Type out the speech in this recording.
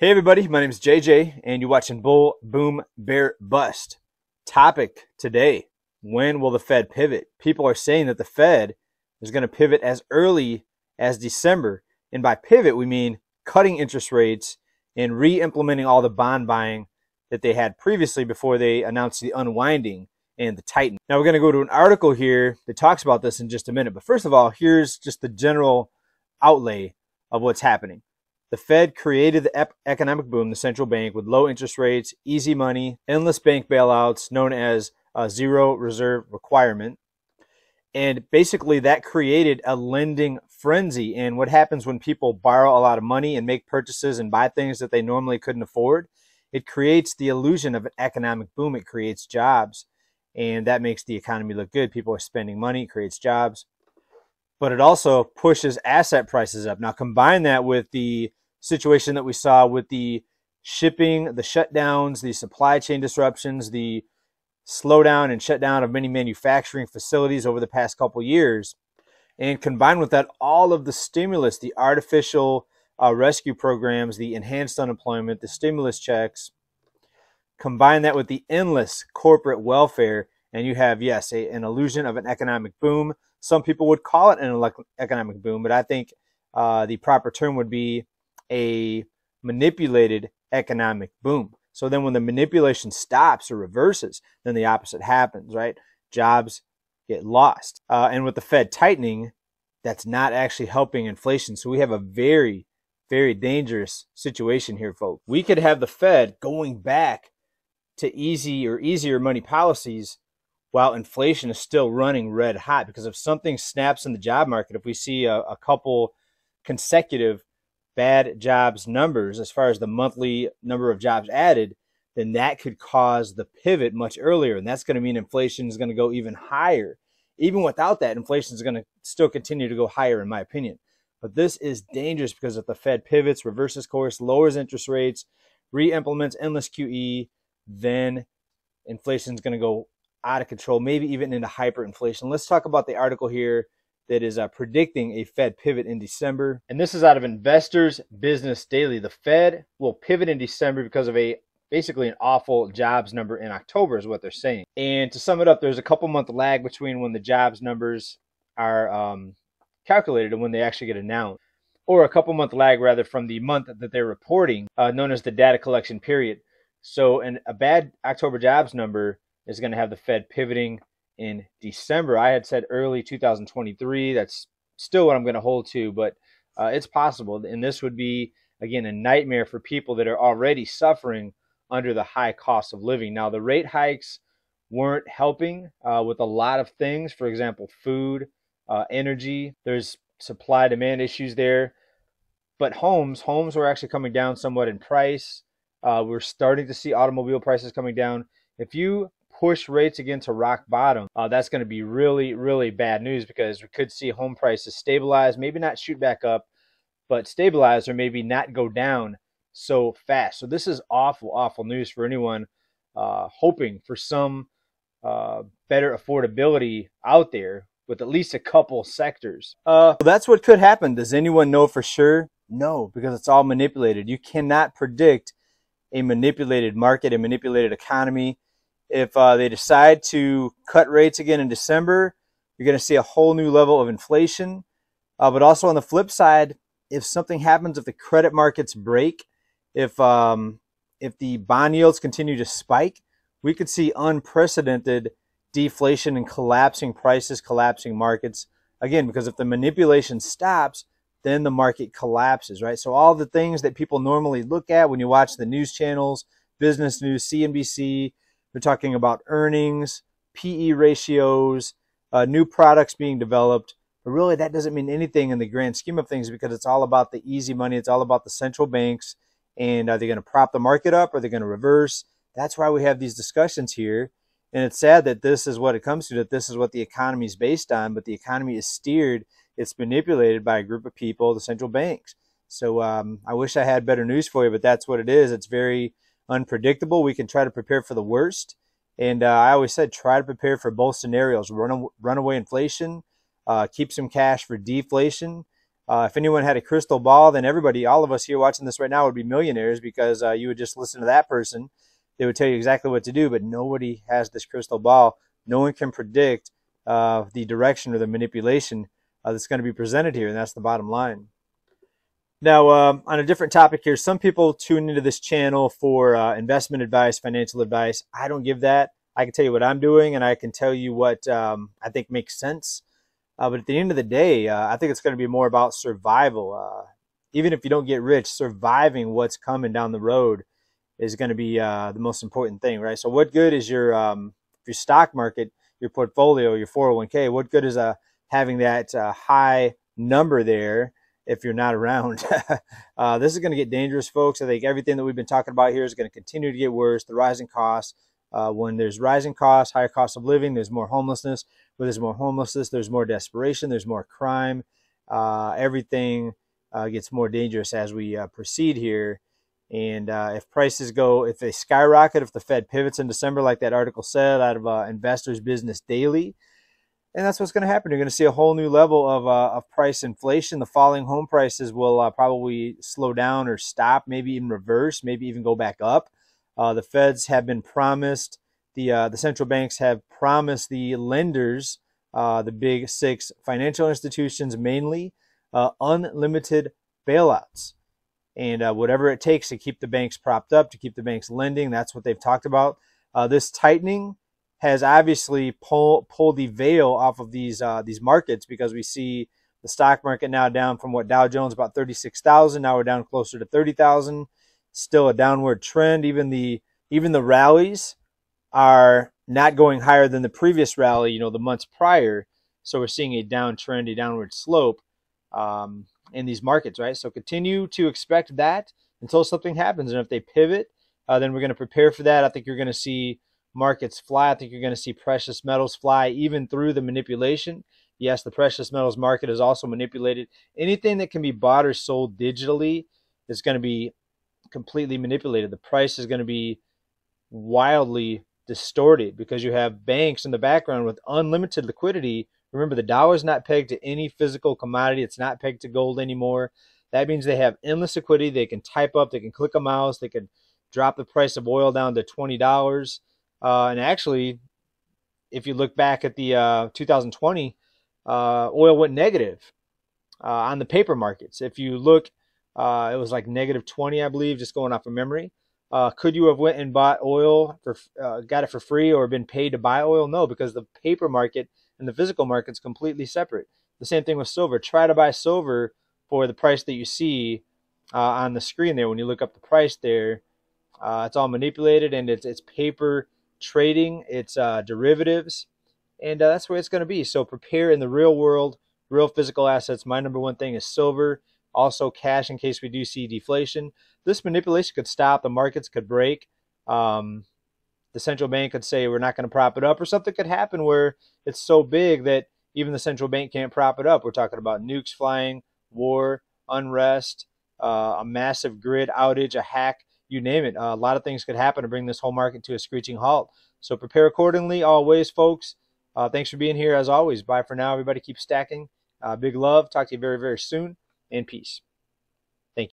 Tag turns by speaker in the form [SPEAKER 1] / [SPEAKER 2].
[SPEAKER 1] Hey everybody, my name is JJ and you're watching Bull, Boom, Bear, Bust. Topic today, when will the Fed pivot? People are saying that the Fed is going to pivot as early as December. And by pivot, we mean cutting interest rates and re-implementing all the bond buying that they had previously before they announced the unwinding and the tightening. Now we're going to go to an article here that talks about this in just a minute. But first of all, here's just the general outlay of what's happening. The Fed created the economic boom, the central bank, with low interest rates, easy money, endless bank bailouts, known as a zero reserve requirement. And basically that created a lending frenzy. And what happens when people borrow a lot of money and make purchases and buy things that they normally couldn't afford? It creates the illusion of an economic boom. It creates jobs. And that makes the economy look good. People are spending money, it creates jobs. But it also pushes asset prices up. Now combine that with the situation that we saw with the shipping, the shutdowns, the supply chain disruptions, the slowdown and shutdown of many manufacturing facilities over the past couple years. And combined with that, all of the stimulus, the artificial rescue programs, the enhanced unemployment, the stimulus checks, combine that with the endless corporate welfare, and you have, yes, an illusion of an economic boom. Some people would call it an economic boom, but I think the proper term would be a manipulated economic boom. So then when the manipulation stops or reverses, then the opposite happens, right? Jobs get lost. And with the Fed tightening, that's not actually helping inflation. So we have a very, very dangerous situation here, folks. We could have the Fed going back to easier money policies while inflation is still running red hot. Because if something snaps in the job market, if we see a couple consecutive bad jobs numbers as far as the monthly number of jobs added, then that could cause the pivot much earlier. And that's going to mean inflation is going to go even higher. Even without that, inflation is going to still continue to go higher, in my opinion. But this is dangerous because if the Fed pivots, reverses course, lowers interest rates, re-implements endless QE, then inflation is going to go out of control, maybe even into hyperinflation. Let's talk about the article here that is predicting a Fed pivot in December. And this is out of Investors Business Daily. The Fed will pivot in December because of basically an awful jobs number in October is what they're saying. And to sum it up, there's a couple month lag between when the jobs numbers are calculated and when they actually get announced, or a couple month lag rather from the month that they're reporting, known as the data collection period. So a bad October jobs number is going to have the Fed pivoting in December. I had said early 2023. That's still what I'm going to hold to, but it's possible. And this would be, again, a nightmare for people that are already suffering under the high cost of living. Now, the rate hikes weren't helping with a lot of things. For example, food, energy. There's supply-demand issues there. But homes were actually coming down somewhat in price. We're starting to see automobile prices coming down. If you push rates again to rock bottom, that's going to be really, really bad news, because we could see home prices stabilize, maybe not shoot back up, but stabilize or maybe not go down so fast. So this is awful, awful news for anyone hoping for some better affordability out there with at least a couple sectors. That's what could happen. Does anyone know for sure? No, because it's all manipulated. You cannot predict a manipulated market, a manipulated economy. If they decide to cut rates again in December, you're going to see a whole new level of inflation. But also on the flip side, if something happens, if the credit markets break, if the bond yields continue to spike, we could see unprecedented deflation and collapsing prices, collapsing markets. Again, because if the manipulation stops, then the market collapses, right? So all the things that people normally look at when you watch the news channels, business news, CNBC, they're talking about earnings, PE ratios, new products being developed. But really, that doesn't mean anything in the grand scheme of things, because it's all about the easy money. It's all about the central banks. And are they going to prop the market up? Or are they going to reverse? That's why we have these discussions here. And it's sad that this is what it comes to, that this is what the economy is based on. But the economy is steered, it's manipulated by a group of people, the central banks. So I wish I had better news for you, but that's what it is. It's very unpredictable. We can try to prepare for the worst. And I always said, try to prepare for both scenarios. Runaway inflation, keep some cash for deflation. If anyone had a crystal ball, then everybody, all of us here watching this right now would be millionaires, because you would just listen to that person. They would tell you exactly what to do, but nobody has this crystal ball. No one can predict the direction or the manipulation that's going to be presented here, and that's the bottom line. Now, on a different topic here, some people tune into this channel for investment advice, financial advice. I don't give that. I can tell you what I'm doing, and I can tell you what I think makes sense. But at the end of the day, I think it's going to be more about survival. Even if you don't get rich, surviving what's coming down the road is going to be the most important thing, right? So what good is your stock market, your portfolio, your 401k? What good is having that high number there if you're not around? This is going to get dangerous, folks. I think everything that we've been talking about here is going to continue to get worse. The rising costs. When there's rising costs, higher cost of living, there's more homelessness. When there's more homelessness, there's more desperation, there's more crime. Everything gets more dangerous as we proceed here. And if prices go, if they skyrocket, if the Fed pivots in December, like that article said out of Investors Business Daily, and that's what's going to happen. You're going to see a whole new level of price inflation. The falling home prices will probably slow down or stop, maybe even reverse, maybe even go back up. The Feds have been promised, the central banks have promised the lenders, the big six financial institutions mainly, unlimited bailouts. And whatever it takes to keep the banks propped up, to keep the banks lending, that's what they've talked about. This tightening has obviously pulled the veil off of these markets, because we see the stock market now down from what Dow Jones about 36,000. Now we're down closer to 30,000. Still a downward trend. Even the rallies are not going higher than the previous rally, the months prior. So we're seeing a downtrend, a downward slope in these markets, right? So continue to expect that until something happens. And if they pivot, then we're going to prepare for that. I think you're going to see markets fly. I think you're going to see precious metals fly, even through the manipulation. Yes, the precious metals market is also manipulated. Anything that can be bought or sold digitally is going to be completely manipulated. The price is going to be wildly distorted, because you have banks in the background with unlimited liquidity. Remember, the dollar is not pegged to any physical commodity. It's not pegged to gold anymore. That means they have endless liquidity. They can type up, they can click a mouse, they can drop the price of oil down to $20. And actually, if you look back at the 2020, oil went negative on the paper markets. If you look, it was like -20, I believe, just going off of memory. Could you have went and bought oil for, got it for free, or been paid to buy oil? No, because the paper market and the physical market is completely separate. The same thing with silver. Try to buy silver for the price that you see on the screen there. When you look up the price there, it's all manipulated, and it's paper trading, it's derivatives, and that's where it's going to be. So prepare in the real world, real physical assets. My number one thing is silver. Also cash, in case we do see deflation. This manipulation could stop. The markets could break. The central bank could say we're not going to prop it up, or something could happen where it's so big that even the central bank can't prop it up. We're talking about nukes flying, war, unrest, a massive grid outage, a hack, you name it. A lot of things could happen to bring this whole market to a screeching halt. So prepare accordingly always, folks. Thanks for being here as always. Bye for now, everybody. Keep stacking. Big love. Talk to you very, very soon. And peace.